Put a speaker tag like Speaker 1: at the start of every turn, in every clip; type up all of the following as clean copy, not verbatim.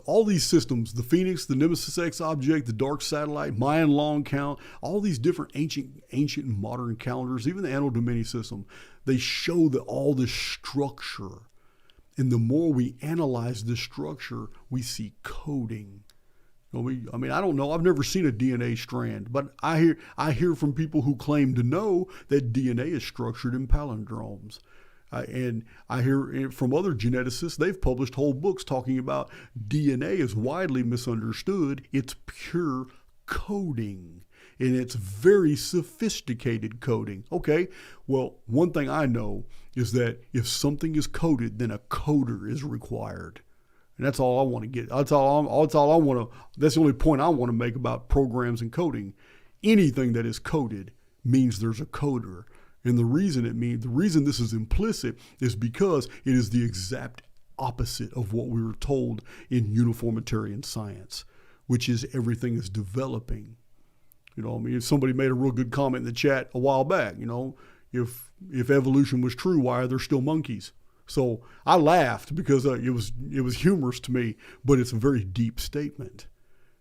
Speaker 1: All these systems, the Phoenix, the Nemesis X object, the Dark Satellite, Mayan long count, all these different ancient and modern calendars, even the Anno Domini system, they show that all this structure. And the more we analyze this structure, we see coding. I mean, I don't know. I've never seen a DNA strand, but I hear from people who claim to know that DNA is structured in palindromes. And I hear from other geneticists, they've published whole books talking about DNA is widely misunderstood. It's pure coding, and it's very sophisticated coding. Okay, well, one thing I know is that if something is coded, then a coder is required. And that's all I want to get. That's the only point I want to make about programs and coding. Anything that is coded means there's a coder. And the reason this is implicit is because it is the exact opposite of what we were told in uniformitarian science, which is everything is developing. Somebody made a real good comment in the chat a while back, if evolution was true, why are there still monkeys? So I laughed because it was humorous to me, but it's a very deep statement.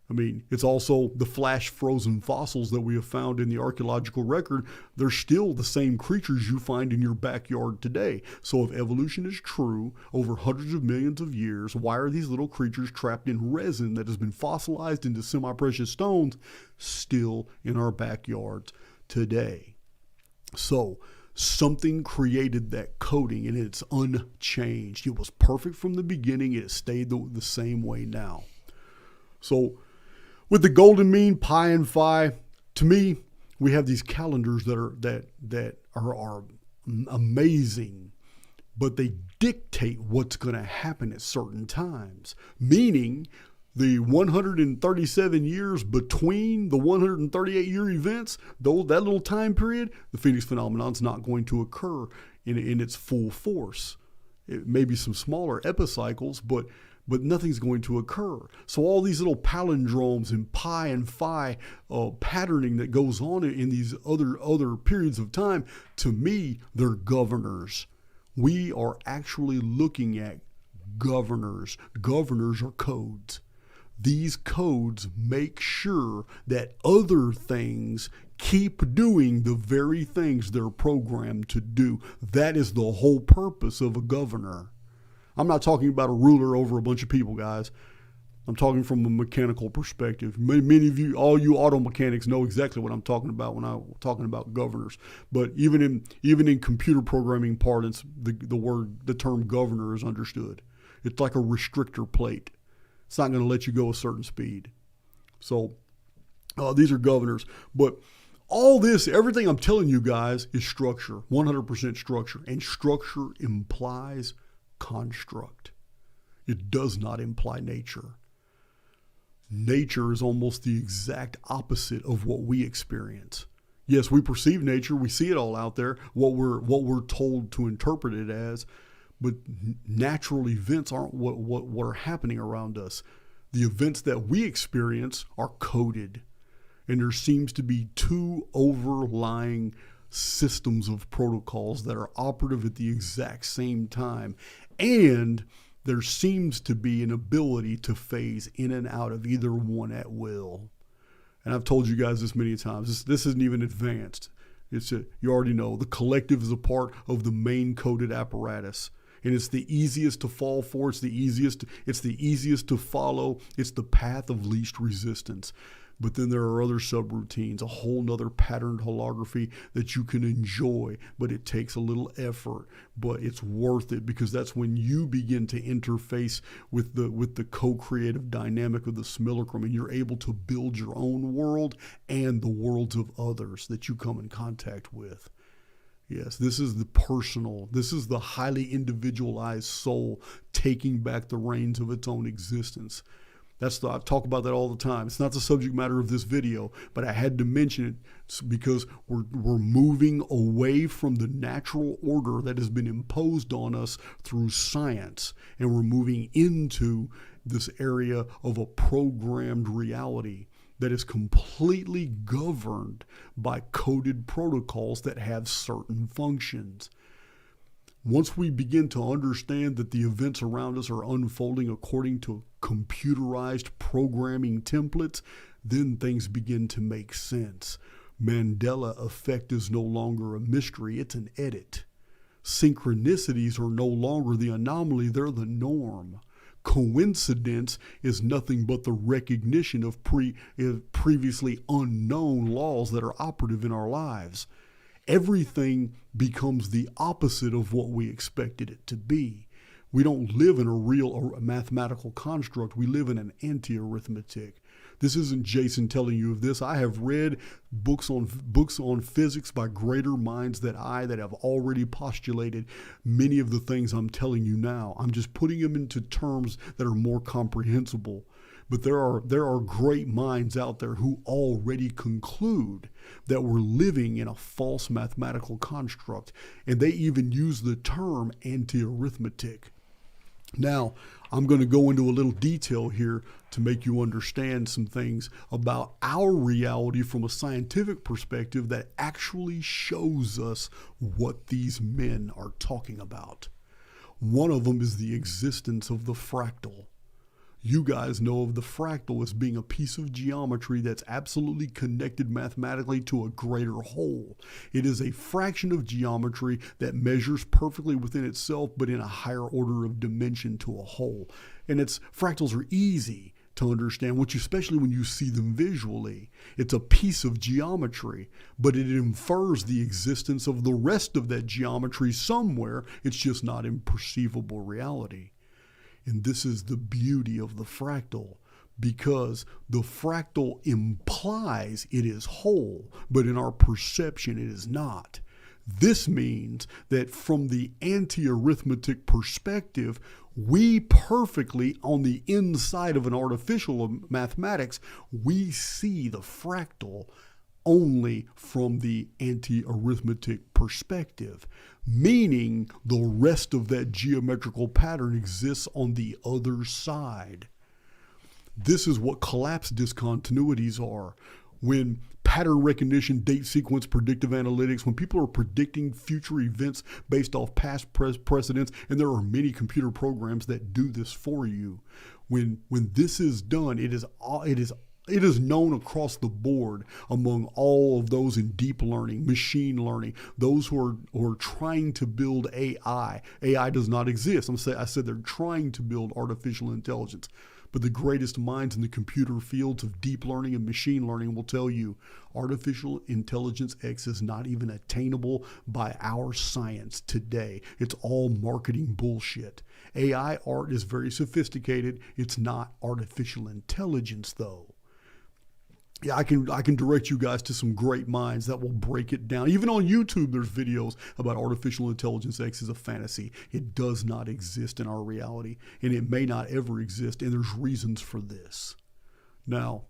Speaker 1: I mean, it's also the flash frozen fossils that we have found in the archaeological record. They're still the same creatures you find in your backyard today. So if evolution is true over hundreds of millions of years, why are these little creatures trapped in resin that has been fossilized into semi-precious stones still in our backyards today? So something created that coding, and it's unchanged. It was perfect from the beginning. It stayed the same way now. So with the golden mean, pi and phi, to me, we have these calendars that are amazing, but they dictate what's going to happen at certain times. Meaning, the 137 years between the 138-year events, though that little time period, the Phoenix phenomenon is not going to occur in its full force. It may be some smaller epicycles, but nothing's going to occur. So all these little palindromes and pi and phi patterning that goes on in these other periods of time, to me, they're governors. We are actually looking at governors. Governors are codes. These codes make sure that other things keep doing the very things they're programmed to do. That is the whole purpose of a governor. I'm not talking about a ruler over a bunch of people, guys. I'm talking from a mechanical perspective. Many of you, all you auto mechanics, know exactly what I'm talking about when I'm talking about governors. But even in computer programming parlance, the term governor is understood. It's like a restrictor plate. It's not going to let you go a certain speed. So these are governors. But all this, everything I'm telling you guys is structure, 100% structure. And structure implies construct. It does not imply nature. Nature is almost the exact opposite of what we experience. Yes, we perceive nature, we see it all out there, what we're told to interpret it as, but natural events aren't what are happening around us. The events that we experience are coded, and there seems to be two overlying systems of protocols that are operative at the exact same time. And there seems to be an ability to phase in and out of either one at will. And I've told you guys this many times. This isn't even advanced. You already know. The collective is a part of the main coded apparatus. And it's the easiest to fall for. It's the easiest to follow. It's the path of least resistance. But then there are other subroutines, a whole nother patterned holography that you can enjoy, but it takes a little effort, but it's worth it, because that's when you begin to interface with the co-creative dynamic of the simulacrum, and you're able to build your own world and the worlds of others that you come in contact with. Yes, this is the personal, this is the highly individualized soul taking back the reins of its own existence. I talk about that all the time. It's not the subject matter of this video, but I had to mention it because we're moving away from the natural order that has been imposed on us through science, and we're moving into this area of a programmed reality that is completely governed by coded protocols that have certain functions. Once we begin to understand that the events around us are unfolding according to computerized programming templates, then things begin to make sense. Mandela effect is no longer a mystery, it's an edit. Synchronicities are no longer the anomaly, they're the norm. Coincidence is nothing but the recognition of previously unknown laws that are operative in our lives. Everything becomes the opposite of what we expected it to be. We don't live in a real mathematical construct. We live in an anti-arithmetic. This isn't Jason telling you of this. I have read books on physics by greater minds than I that have already postulated many of the things I'm telling you now. I'm just putting them into terms that are more comprehensible. But there are great minds out there who already conclude that we're living in a false mathematical construct, and they even use the term anti-arithmetic. Now, I'm going to go into a little detail here to make you understand some things about our reality from a scientific perspective that actually shows us what these men are talking about. One of them is the existence of the fractal. You guys know of the fractal as being a piece of geometry that's absolutely connected mathematically to a greater whole. It is a fraction of geometry that measures perfectly within itself, but in a higher order of dimension to a whole. And fractals are easy to understand, especially when you see them visually. It's a piece of geometry, but it infers the existence of the rest of that geometry somewhere. It's just not in perceivable reality. And this is the beauty of the fractal, because the fractal implies it is whole, but in our perception it is not. This means that from the anti-arithmetic perspective, we perfectly, on the inside of an artificial mathematics, we see the fractal only from the anti-arithmetic perspective, meaning the rest of that geometrical pattern exists on the other side. This is what collapse discontinuities are. When pattern recognition, date sequence, predictive analytics, when people are predicting future events based off past precedents, and there are many computer programs that do this for you, when this is done, it is known across the board among all of those in deep learning, machine learning, those who are trying to build AI. AI does not exist. I said they're trying to build artificial intelligence. But the greatest minds in the computer fields of deep learning and machine learning will tell you artificial intelligence X is not even attainable by our science today. It's all marketing bullshit. AI art is very sophisticated. It's not artificial intelligence, though. Yeah, I can direct you guys to some great minds that will break it down. Even on YouTube, there's videos about artificial intelligence X is a fantasy. It does not exist in our reality, and it may not ever exist, and there's reasons for this. Now,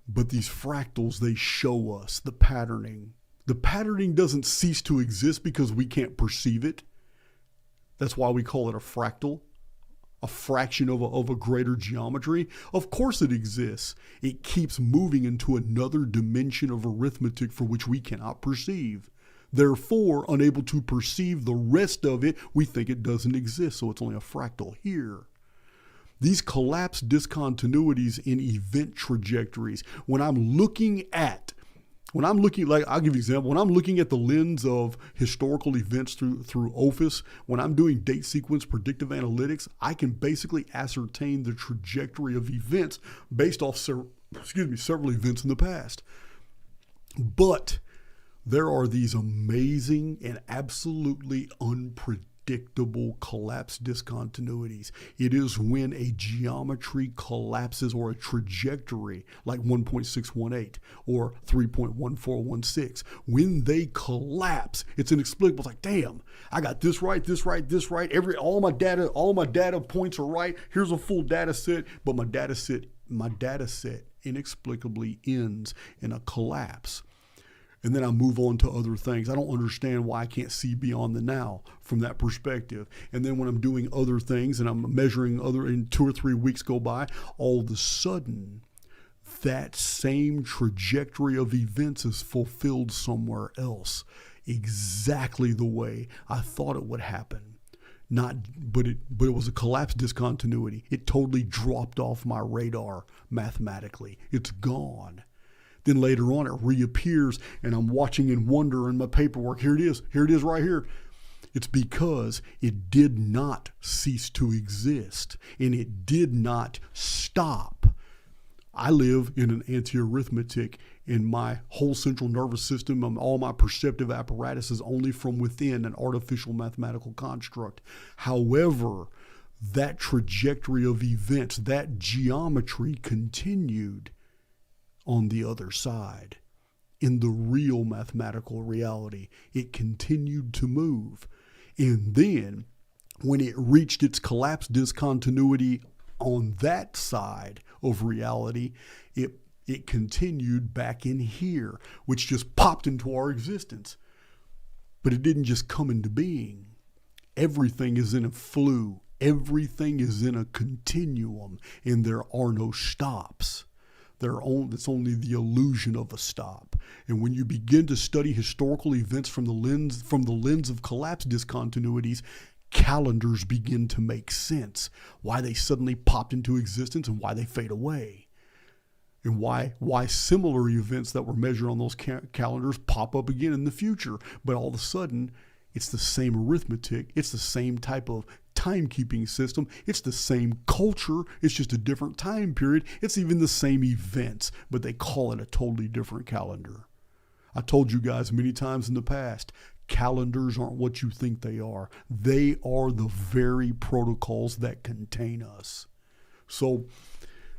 Speaker 1: but these fractals, they show us the patterning. The patterning doesn't cease to exist because we can't perceive it. That's why we call it a fractal. A fraction of a greater geometry. Of course it exists. It keeps moving into another dimension of arithmetic for which we cannot perceive. Therefore, unable to perceive the rest of it, we think it doesn't exist, so it's only a fractal here. These collapse discontinuities in event trajectories, I'll give you an example. When I'm looking at the lens of historical events through OPHIS, when I'm doing date sequence predictive analytics, I can basically ascertain the trajectory of events based off several events in the past. But there are these amazing and absolutely unpredictable collapse discontinuities. It is when a geometry collapses, or a trajectory like 1.618 or 3.1416. When they collapse, it's inexplicable. It's like, damn, I got this right. All my data points are right. Here's a full data set, but my data set inexplicably ends in a collapse. And then I move on to other things. I don't understand why I can't see beyond the now from that perspective. And then when I'm doing other things and I'm measuring and 2 or 3 weeks go by, all of a sudden, that same trajectory of events is fulfilled somewhere else. exactly the way I thought it would happen. But it was a collapse discontinuity. It totally dropped off my radar mathematically. It's gone. Then later on, it reappears, and I'm watching in wonder in my paperwork. Here it is right here. It's because it did not cease to exist, and it did not stop. I live in an anti-arithmetic, and my whole central nervous system, all my perceptive apparatus is only from within an artificial mathematical construct. However, that trajectory of events, that geometry continued on the other side. In the real mathematical reality, it continued to move. And then, when it reached its collapse discontinuity on that side of reality, it continued back in here, which just popped into our existence. But it didn't just come into being. Everything is in a flux. Everything is in a continuum, and there are no stops. It's only the illusion of a stop. And when you begin to study historical events from the lens of collapse discontinuities, calendars begin to make sense. Why they suddenly popped into existence and why they fade away. And why similar events that were measured on those calendars pop up again in the future. But all of a sudden, it's the same arithmetic. It's the same type of timekeeping system. It's the same culture. It's just a different time period. It's even the same events, but they call it a totally different calendar. I told you guys many times in the past, calendars aren't what you think they are. They are the very protocols that contain us. So